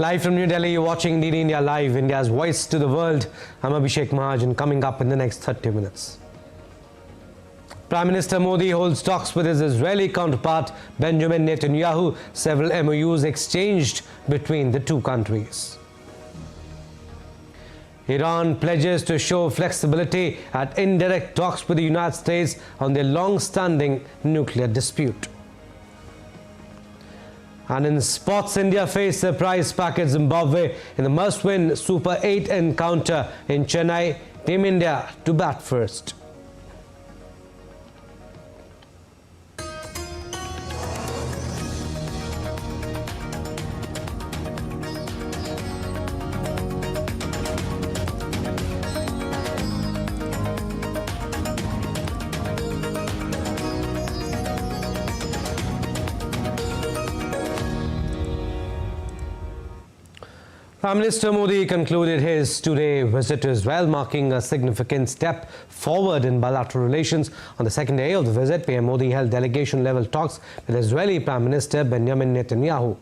Live from New Delhi, you're watching DD India Live, India's voice to the world. I'm Abhishek Mahajan, coming up in the next 30 minutes. Prime Minister Modi holds talks with his Israeli counterpart Benjamin Netanyahu. Several MOUs exchanged between the two countries. Iran pledges to show flexibility at indirect talks with the United States on their long-standing nuclear dispute. And in sports, India faced surprise packet Zimbabwe in the must-win Super 8 encounter in Chennai. Team India to bat first. Prime Minister Modi concluded his two-day visit to Israel, marking a significant step forward in bilateral relations. On the second day of the visit, PM Modi held delegation-level talks with Israeli Prime Minister Benjamin Netanyahu.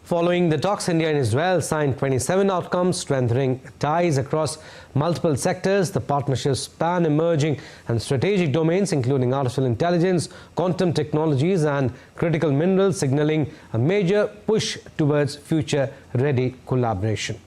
Following the talks, India and Israel signed 27 outcomes, strengthening ties across multiple sectors. The partnerships span emerging and strategic domains, including artificial intelligence, quantum technologies, and critical minerals, signaling a major push towards future-ready collaboration.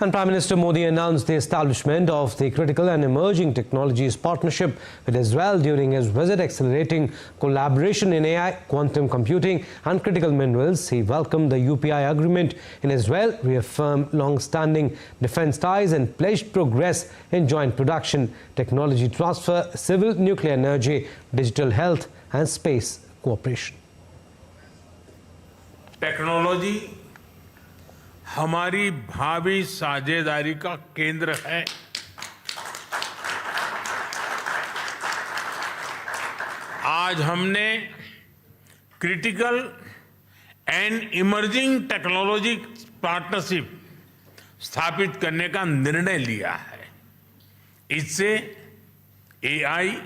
And Prime Minister Modi announced the establishment of the Critical and Emerging Technologies Partnership with Israel during his visit, accelerating collaboration in AI, quantum computing and critical minerals. He welcomed the UPI agreement in Israel, reaffirmed long-standing defense ties and pledged progress in joint production, technology transfer, civil nuclear energy, digital health and space cooperation. Technology हमारी भावी साझेदारी का केंद्र है। आज हमने critical and emerging technology partnership स्थापित करने का निर्णय लिया है। इससे एआई,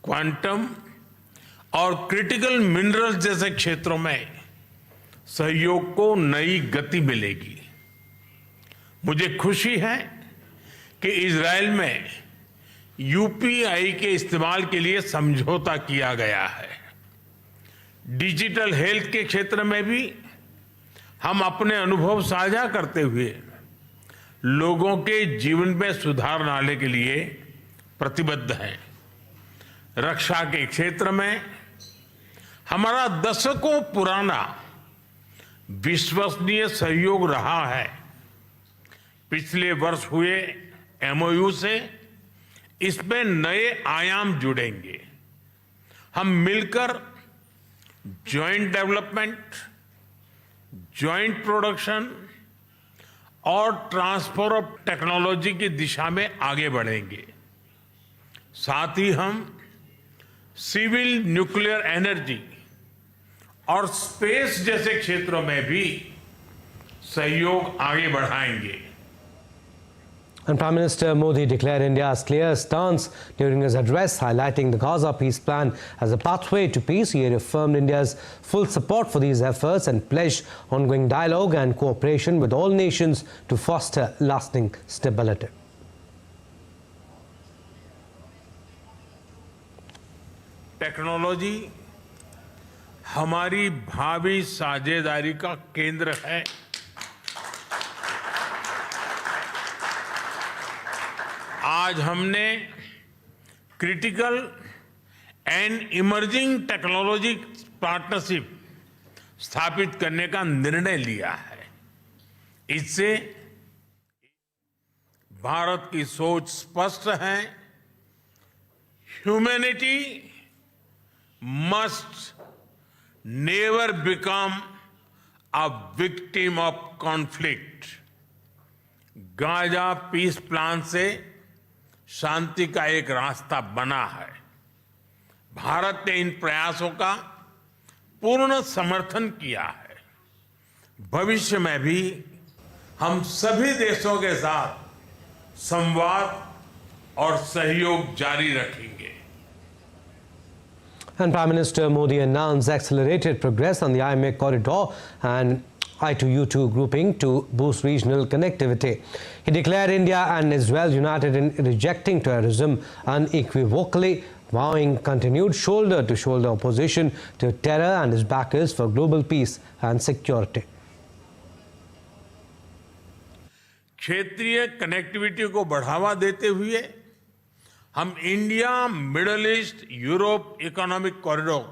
क्वांटम और क्रिटिकल मिनरल्स जैसे क्षेत्रों में सहयोग को नई गति मिलेगी। मुझे खुशी है कि इजरायल में यूपीआई के इस्तेमाल के लिए समझौता किया गया है। डिजिटल हेल्थ के क्षेत्र में भी हम अपने अनुभव साझा करते हुए लोगों के जीवन में सुधार लाने के लिए प्रतिबद्ध हैं। रक्षा के क्षेत्र में हमारा दशकों पुराना विश्वसनीय सहयोग रहा है। पिछले वर्ष हुए एमओयू से इसमें नए आयाम जुड़ेंगे। हम मिलकर जॉइंट डेवलपमेंट, जॉइंट प्रोडक्शन और ट्रांसफर ऑफ टेक्नोलॉजी की दिशा में आगे बढ़ेंगे। साथ ही हम सिविल न्यूक्लियर एनर्जी और स्पेस जैसे क्षेत्रों में भी सहयोग आगे बढ़ाएंगे। And Prime Minister Modi declared India's clear stance during his address, highlighting the Gaza peace plan as a pathway to peace. He reaffirmed India's full support for these efforts and pledged ongoing dialogue and cooperation with all nations to foster lasting stability. Technology हमारी भावी साझेदारी का केंद्र है। आज हमने critical and emerging technology partnership स्थापित करने का निर्णय लिया है। इससे भारत की सोच स्पष्ट है। Humanity must never become a victim of conflict. Gaza peace plan से शांति का एक रास्ता बना है। भारत ने इन प्रयासों का पूर्ण समर्थन किया है। भविष्य में भी हम सभी देशों के साथ संवाद और सहयोग जारी रखेंगे। And Prime Minister Modi announced accelerated progress on the IMEC corridor and I2U2 grouping to boost regional connectivity. He declared India and Israel united in rejecting terrorism unequivocally, vowing continued shoulder-to-shoulder opposition to terror and his backers for global peace and security. क्षेत्रीय connectivity को बढ़ावा देते हुए हम India middle east Europe economic corridor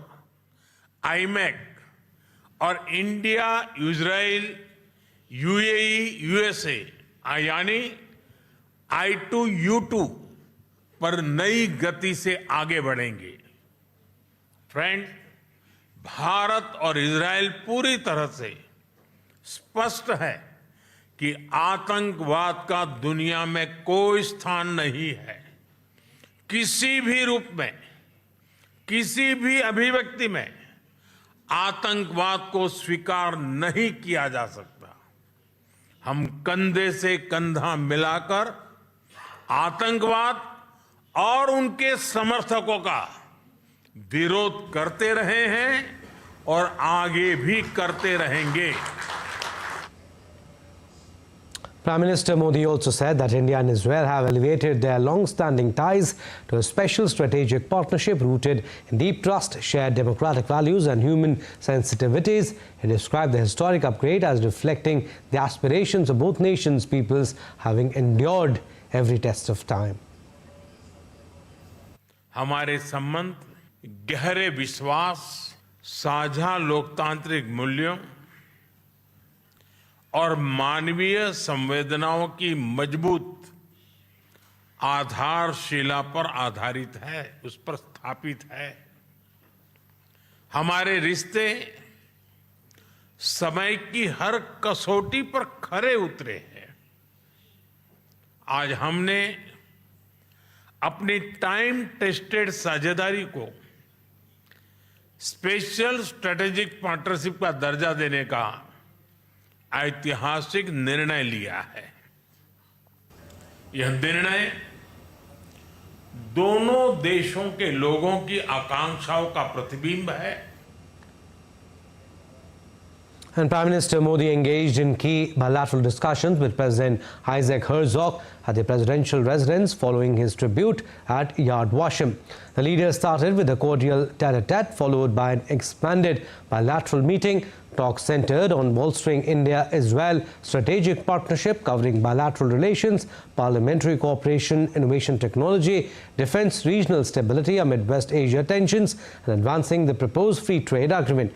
IMEC और India Israel UAE USA यानी I2U2 पर नई गति से आगे बढ़ेंगे। फ्रेंड, भारत और इजराइल पूरी तरह से स्पष्ट है कि आतंकवाद का दुनिया में कोई स्थान नहीं है। किसी भी रूप में, किसी भी अभिव्यक्ति में आतंकवाद को स्वीकार नहीं किया जा सकता। हम कंधे से कंधा मिलाकर आतंकवाद और उनके समर्थकों का विरोध करते रहे हैं और आगे भी करते रहेंगे। Prime Minister Modi also said that India and Israel have elevated their long-standing ties to a special strategic partnership rooted in deep trust, shared democratic values and human sensitivities. He described the historic upgrade as reflecting the aspirations of both nations' peoples having endured every test of time. हमारे संबंध गहरे विश्वास, साझा लोकतांत्रिक मूल्यों और मानवीय संवेदनाओं की मजबूत आधारशिला पर आधारित है, उस पर स्थापित है। हमारे रिश्ते समय की हर कसौटी पर खरे उतरे हैं। आज हमने अपनी टाइम टेस्टेड साझेदारी को स्पेशल स्ट्रेटेजिक पार्टनरशिप का दर्जा देने का ऐतिहासिक निर्णय लिया है। यह निर्णय दोनों देशों के लोगों की आकांक्षाओं का प्रतिबिंब है। And Prime Minister Modi engaged in key bilateral discussions with President Isaac Herzog at the presidential residence following his tribute at Yad Vashem. The leaders started with a cordial tete-a-tete followed by an expanded bilateral meeting. Talks centered on bolstering India-Israel strategic partnership covering bilateral relations, parliamentary cooperation, innovation technology, defense, regional stability amid West Asia tensions, and advancing the proposed free trade agreement.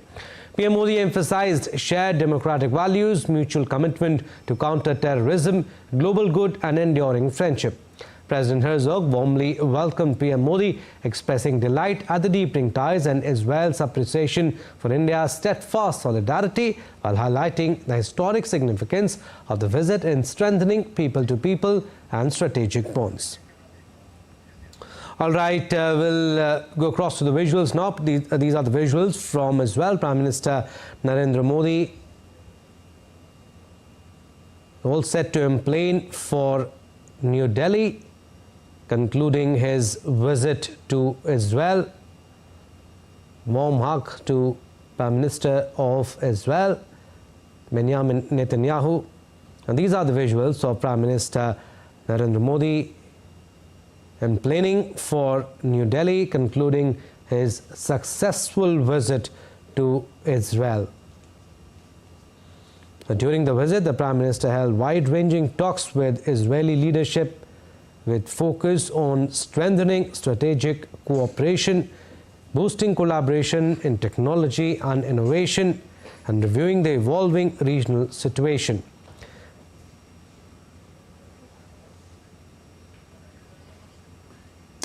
PM Modi emphasized shared democratic values, mutual commitment to counter terrorism, global good and enduring friendship. President Herzog warmly welcomed PM Modi, expressing delight at the deepening ties and Israel's appreciation for India's steadfast solidarity, while highlighting the historic significance of the visit in strengthening people-to-people and strategic bonds. All right, we'll go across to the visuals now. These are the visuals from Israel. Prime Minister Narendra Modi all set to emplane for New Delhi, concluding his visit to Israel. Warm hug to Prime Minister of Israel, Benjamin Netanyahu. And these are the visuals of Prime Minister Narendra Modi emplaning for New Delhi, concluding his successful visit to Israel. During the visit, the Prime Minister held wide-ranging talks with Israeli leadership with focus on strengthening strategic cooperation, boosting collaboration in technology and innovation, and reviewing the evolving regional situation.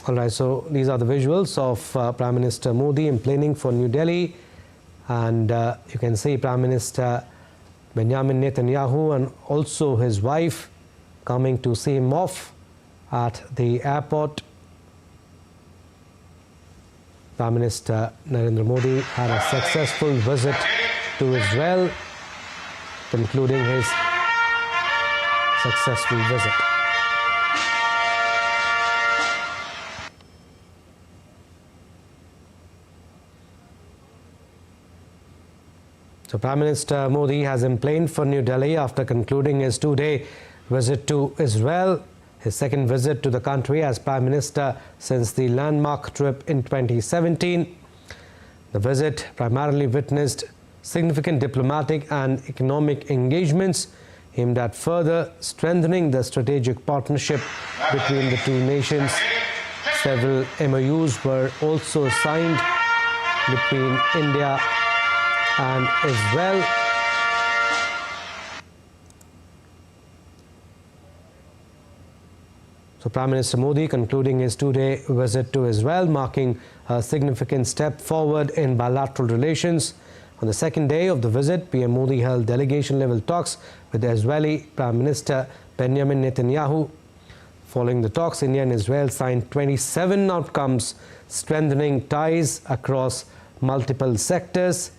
All right, so these are the visuals of Prime Minister Modi emplaning for New Delhi, and you can see Prime Minister Benjamin Netanyahu and also his wife coming to see him off at the airport. Prime Minister Narendra Modi had a successful visit to Israel, concluding his successful visit. So Prime Minister Modi has emplaced for New Delhi after concluding his two-day visit to Israel, his second visit to the country as Prime Minister since the landmark trip in 2017. The visit primarily witnessed significant diplomatic and economic engagements aimed at further strengthening the strategic partnership between the two nations. Several MOUs were also signed between India and Israel. So Prime Minister Modi concluding his two-day visit to Israel, marking a significant step forward in bilateral relations. On the second day of the visit, PM Modi held delegation-level talks with the Israeli Prime Minister Benjamin Netanyahu. Following the talks, India and Israel signed 27 outcomes, strengthening ties across multiple sectors.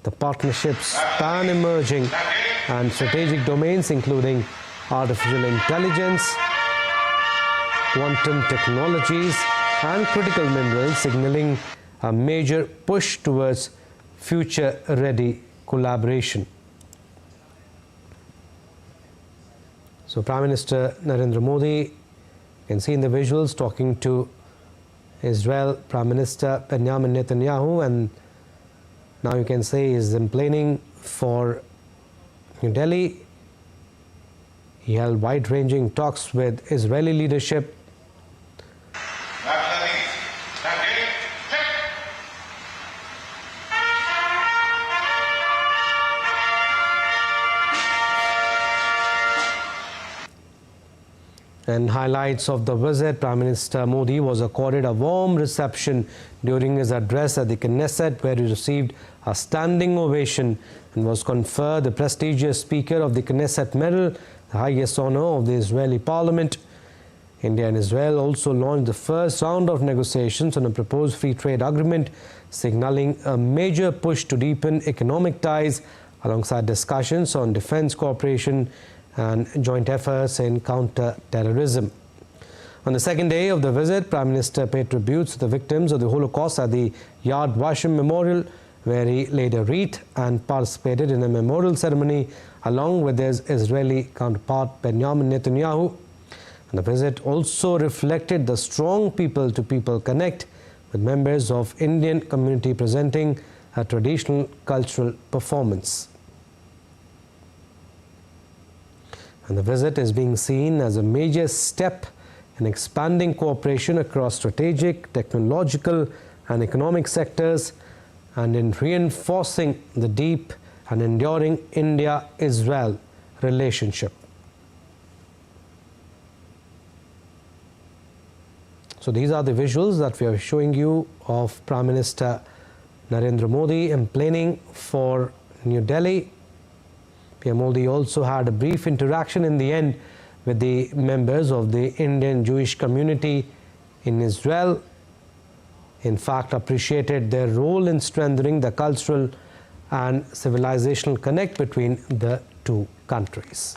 The partnerships span emerging and strategic domains including artificial intelligence, quantum technologies and critical minerals, signaling a major push towards future-ready collaboration. So Prime Minister Narendra Modi, you can see in the visuals, talking to Israel Prime Minister Benjamin Netanyahu, and now you can say is planning for New Delhi. He held wide-ranging talks with Israeli leadership. And highlights of the visit: Prime Minister Modi was accorded a warm reception during his address at the Knesset, where he received a standing ovation and was conferred the prestigious Speaker of the Knesset Medal, the highest honor of the Israeli Parliament. India and Israel also launched the first round of negotiations on a proposed free trade agreement, signaling a major push to deepen economic ties alongside discussions on defense cooperation and joint efforts in counter-terrorism. On the second day of the visit, Prime Minister paid tributes to the victims of the Holocaust at the Yad Vashem Memorial, where he laid a wreath and participated in a memorial ceremony along with his Israeli counterpart Benjamin Netanyahu. And the visit also reflected the strong people-to-people connect with members of Indian community presenting a traditional cultural performance. And the visit is being seen as a major step in expanding cooperation across strategic, technological and economic sectors, and in reinforcing the deep and enduring India-Israel relationship. So these are the visuals that we are showing you of Prime Minister Narendra Modi planning for New Delhi. PM Modi also had a brief interaction in the end with the members of the Indian Jewish community in Israel. In fact, appreciated their role in strengthening the cultural and civilizational connect between the two countries.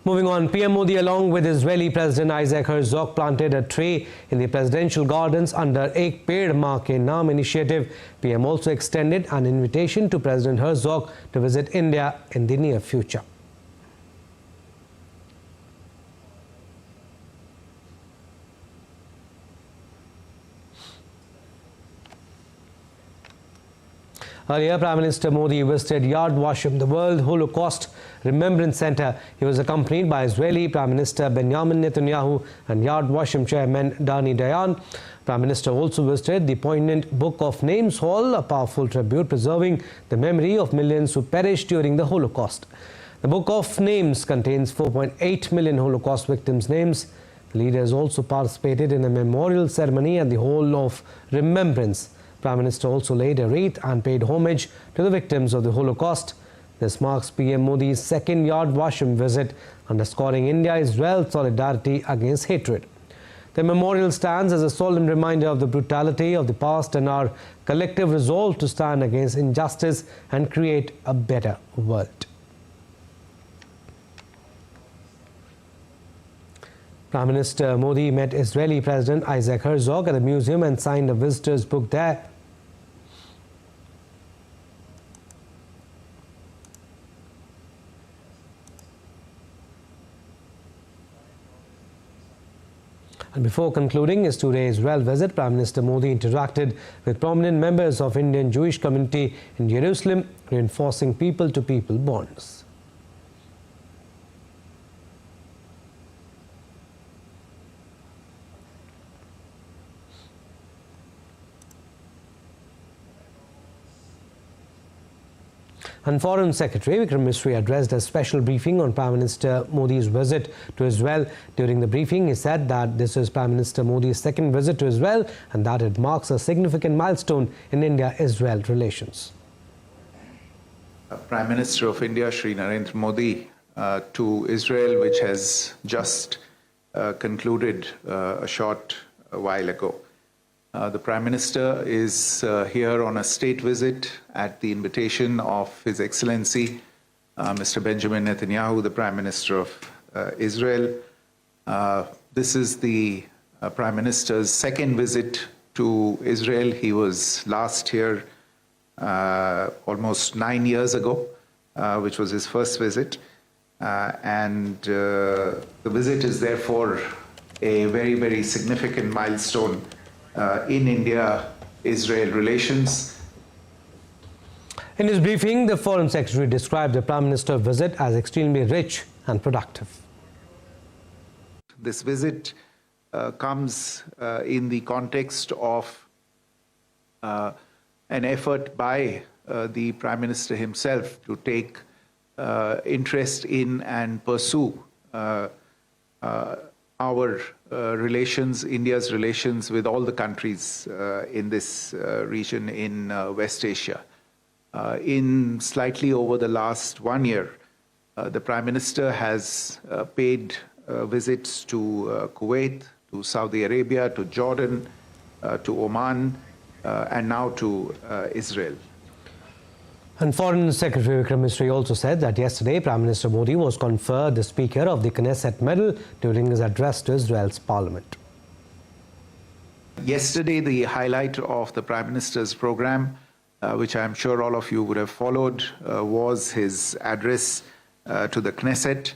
Moving on, PM Modi along with Israeli President Isaac Herzog planted a tree in the presidential gardens under Ek Ped Maa Ke Naam initiative. PM also extended an invitation to President Herzog to visit India in the near future. Earlier, Prime Minister Modi visited Yad Vashem, the World Holocaust Remembrance Center. He was accompanied by Israeli Prime Minister Benjamin Netanyahu and Yad Vashem Chairman Dani Dayan. Prime Minister also visited the poignant Book of Names Hall, a powerful tribute preserving the memory of millions who perished during the Holocaust. The Book of Names contains 4.8 million Holocaust victims' names. The leaders also participated in a memorial ceremony at the Hall of Remembrance. Prime Minister also laid a wreath and paid homage to the victims of the Holocaust. This marks PM Modi's second Yad Vashem visit, underscoring India-Israel solidarity against hatred. The memorial stands as a solemn reminder of the brutality of the past and our collective resolve to stand against injustice and create a better world. Prime Minister Modi met Israeli President Isaac Herzog at the museum and signed a visitor's book there. And before concluding his two-day Israel visit, Prime Minister Modi interacted with prominent members of Indian Jewish community in Jerusalem, reinforcing people-to-people bonds. And Foreign Secretary Vikram Misri addressed a special briefing on Prime Minister Modi's visit to Israel. During the briefing, he said that this is Prime Minister Modi's second visit to Israel and that it marks a significant milestone in India-Israel relations. Prime Minister of India, Shri Narendra Modi, to Israel, which has just concluded a short while ago. The Prime Minister is here on a state visit at the invitation of His Excellency, Mr. Benjamin Netanyahu, the Prime Minister of Israel. This is the Prime Minister's second visit to Israel. He was last here almost 9 years ago, which was his first visit. The visit is therefore a very, very significant milestone in India-Israel relations. In his briefing, the Foreign Secretary described the Prime Minister's visit as extremely rich and productive. This visit comes in the context of an effort by the Prime Minister himself to take interest in and pursue our relations, India's relations with all the countries in this region in West Asia. In slightly over the last 1 year, the Prime Minister has paid visits to Kuwait, to Saudi Arabia, to Jordan, to Oman, and now to Israel. And Foreign Secretary Vikram Misri also said that yesterday Prime Minister Modi was conferred the Speaker of the Knesset Medal during his address to Israel's parliament. Yesterday, the highlight of the Prime Minister's program, which I'm sure all of you would have followed, was his address to the Knesset,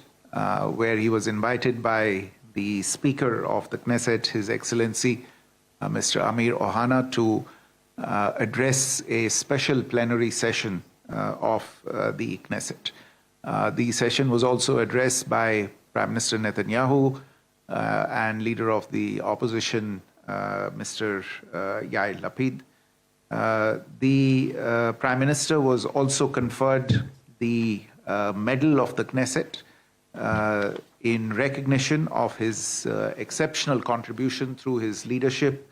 where he was invited by the Speaker of the Knesset, His Excellency, Mr. Amir Ohana, to address a special plenary session of the Knesset. The session was also addressed by Prime Minister Netanyahu and leader of the opposition, Mr. Yair Lapid. The Prime Minister was also conferred the Medal of the Knesset in recognition of his exceptional contribution through his leadership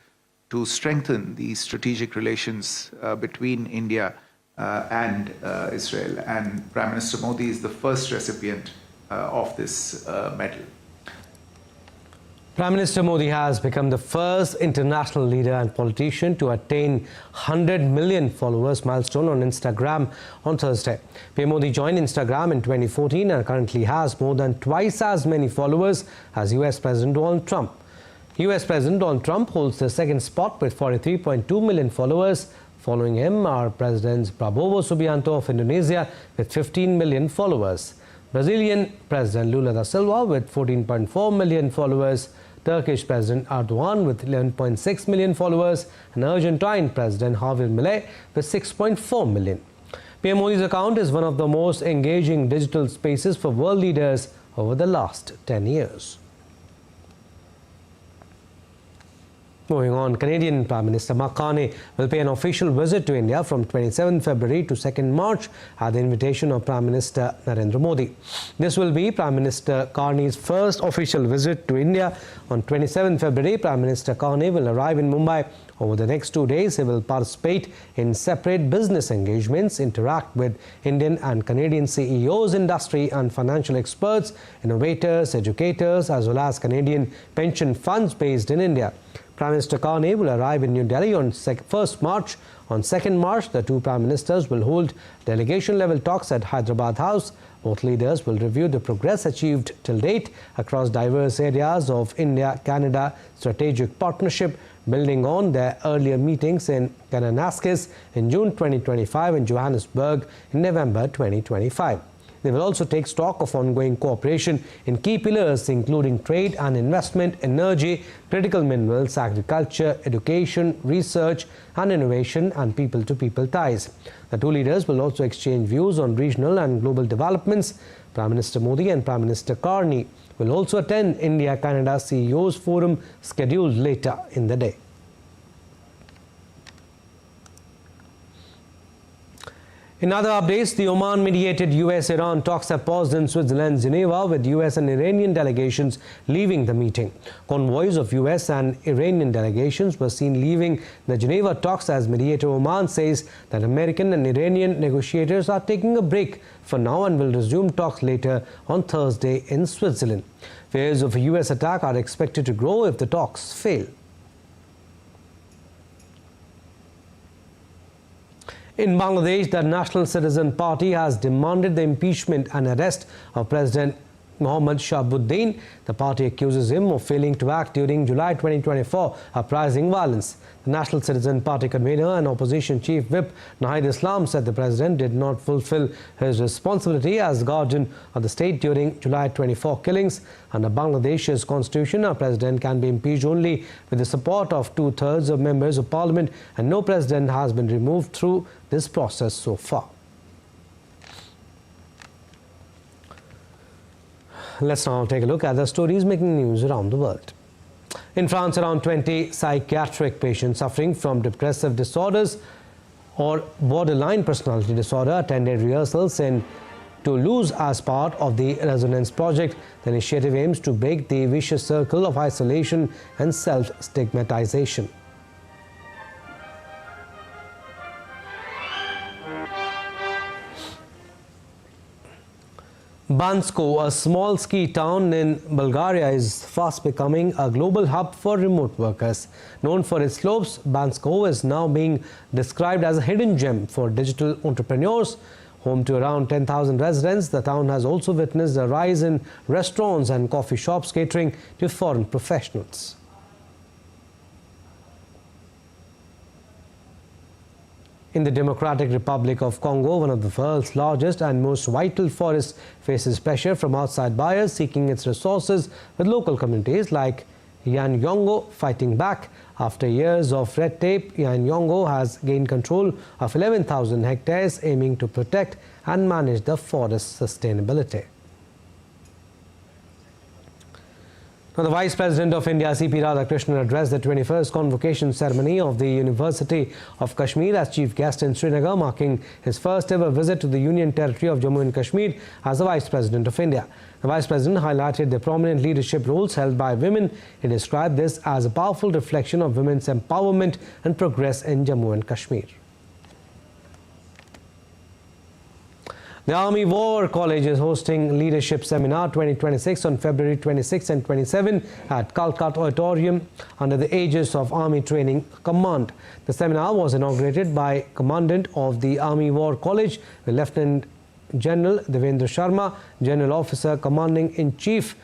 to strengthen the strategic relations between India and Israel. And Prime Minister Modi is the first recipient of this medal. Prime Minister Modi has become the first international leader and politician to attain 100 million followers milestone on Instagram on Thursday. PM Modi joined Instagram in 2014 and currently has more than twice as many followers as US President Donald Trump. US President Donald Trump holds the second spot with 43.2 million followers. Following him are Presidents Prabowo Subianto of Indonesia with 15 million followers, Brazilian President Lula da Silva with 14.4 million followers, Turkish President Erdogan with 11.6 million followers, and Argentine President Javier Milei with 6.4 million. PM Modi's account is one of the most engaging digital spaces for world leaders over the last 10 years. Moving on, Canadian Prime Minister Mark Carney will pay an official visit to India from 27 February to 2nd March at the invitation of Prime Minister Narendra Modi. This will be Prime Minister Carney's first official visit to India. On 27 February, Prime Minister Carney will arrive in Mumbai. Over the next 2 days, he will participate in separate business engagements, interact with Indian and Canadian CEOs, industry and financial experts, innovators, educators, as well as Canadian pension funds based in India. Prime Minister Carney will arrive in New Delhi on 1st March. On 2nd March, the two Prime Ministers will hold delegation-level talks at Hyderabad House. Both leaders will review the progress achieved till date across diverse areas of India-Canada strategic partnership, building on their earlier meetings in Kananaskis in June 2025 and Johannesburg in November 2025. They will also take stock of ongoing cooperation in key pillars including trade and investment, energy, critical minerals, agriculture, education, research and innovation, and people-to-people ties. The two leaders will also exchange views on regional and global developments. Prime Minister Modi and Prime Minister Carney will also attend India-Canada CEOs Forum scheduled later in the day. In other updates, the Oman-mediated US-Iran talks have paused in Switzerland's Geneva, with US and Iranian delegations leaving the meeting. Convoys of US and Iranian delegations were seen leaving the Geneva talks as mediator Oman says that American and Iranian negotiators are taking a break for now and will resume talks later on Thursday in Switzerland. Fears of a US attack are expected to grow if the talks fail. In Bangladesh, the National Citizen Party has demanded the impeachment and arrest of President Mohammad Shahabuddin. The party accuses him of failing to act during July 2024 uprising violence. The National Citizen Party convener and opposition chief whip Nahid Islam said the president did not fulfill his responsibility as guardian of the state during July 24 killings. Under Bangladesh's constitution, a president can be impeached only with the support of 2/3 of members of parliament, and no president has been removed through this process so far. Let's now take a look at the stories making news around the world. In France, around 20 psychiatric patients suffering from depressive disorders or borderline personality disorder attended rehearsals in Toulouse as part of the Resonance Project. The initiative aims to break the vicious circle of isolation and self-stigmatization. Bansko, a small ski town in Bulgaria, is fast becoming a global hub for remote workers. Known for its slopes, Bansko is now being described as a hidden gem for digital entrepreneurs. Home to around 10,000 residents, the town has also witnessed a rise in restaurants and coffee shops catering to foreign professionals. In the Democratic Republic of Congo, one of the world's largest and most vital forests faces pressure from outside buyers seeking its resources, with local communities like Yanyongo fighting back. After years of red tape, Yanyongo has gained control of 11,000 hectares, aiming to protect and manage the forest's sustainability. Now, the Vice President of India, C.P. Radhakrishnan, addressed the 21st convocation ceremony of the University of Kashmir as chief guest in Srinagar, marking his first ever visit to the Union Territory of Jammu and Kashmir as the Vice President of India. The Vice President highlighted the prominent leadership roles held by women. He described this as a powerful reflection of women's empowerment and progress in Jammu and Kashmir. The Army War College is hosting Leadership Seminar 2026 on February 26 and 27 at Calcutta Auditorium under the aegis of Army Training Command. The seminar was inaugurated by Commandant of the Army War College, Lieutenant General Devendra Sharma, General Officer Commanding-in-Chief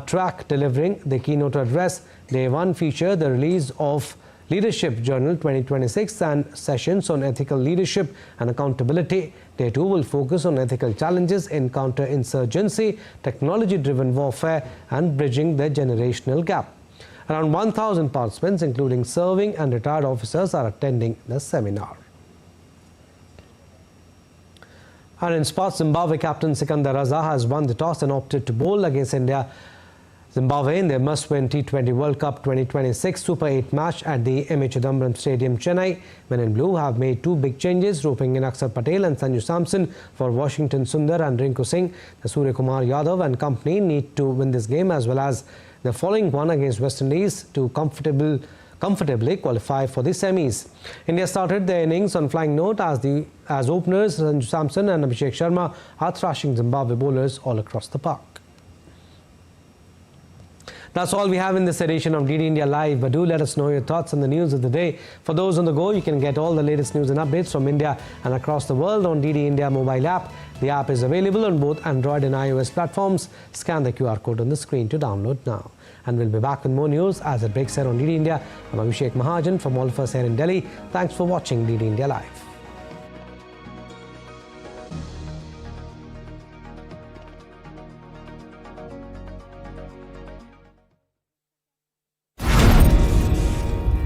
Track, delivering the keynote address. Day 1 featured the release of Leadership Journal 2026 and sessions on ethical leadership and accountability. Day 2 will focus on ethical challenges in counterinsurgency, technology-driven warfare, and bridging the generational gap. Around 1,000 participants, including serving and retired officers, are attending the seminar. And in sports, Zimbabwe captain Sikandar Raza has won the toss and opted to bowl against India Zimbabwe in their must-win T20 World Cup 2026 Super 8 match at the MA Chidambaram Stadium, Chennai. Men in blue have made two big changes, roping in Akshar Patel and Sanju Samson for Washington Sundar and Rinku Singh. The Surya Kumar Yadav and company need to win this game as well as the following one against West Indies to comfortably qualify for the semis. India started their innings on flying note as openers Sanju Samson and Abhishek Sharma are thrashing Zimbabwe bowlers all across the park. That's all we have in this edition of DD India Live, but do let us know your thoughts on the news of the day. For those on the go, you can get all the latest news and updates from India and across the world on DD India mobile app. The app is available on both Android and iOS platforms. Scan the QR code on the screen to download now. And we'll be back with more news as it breaks here on DD India. I'm Abhishek Mahajan from all of us here in Delhi. Thanks for watching DD India Live.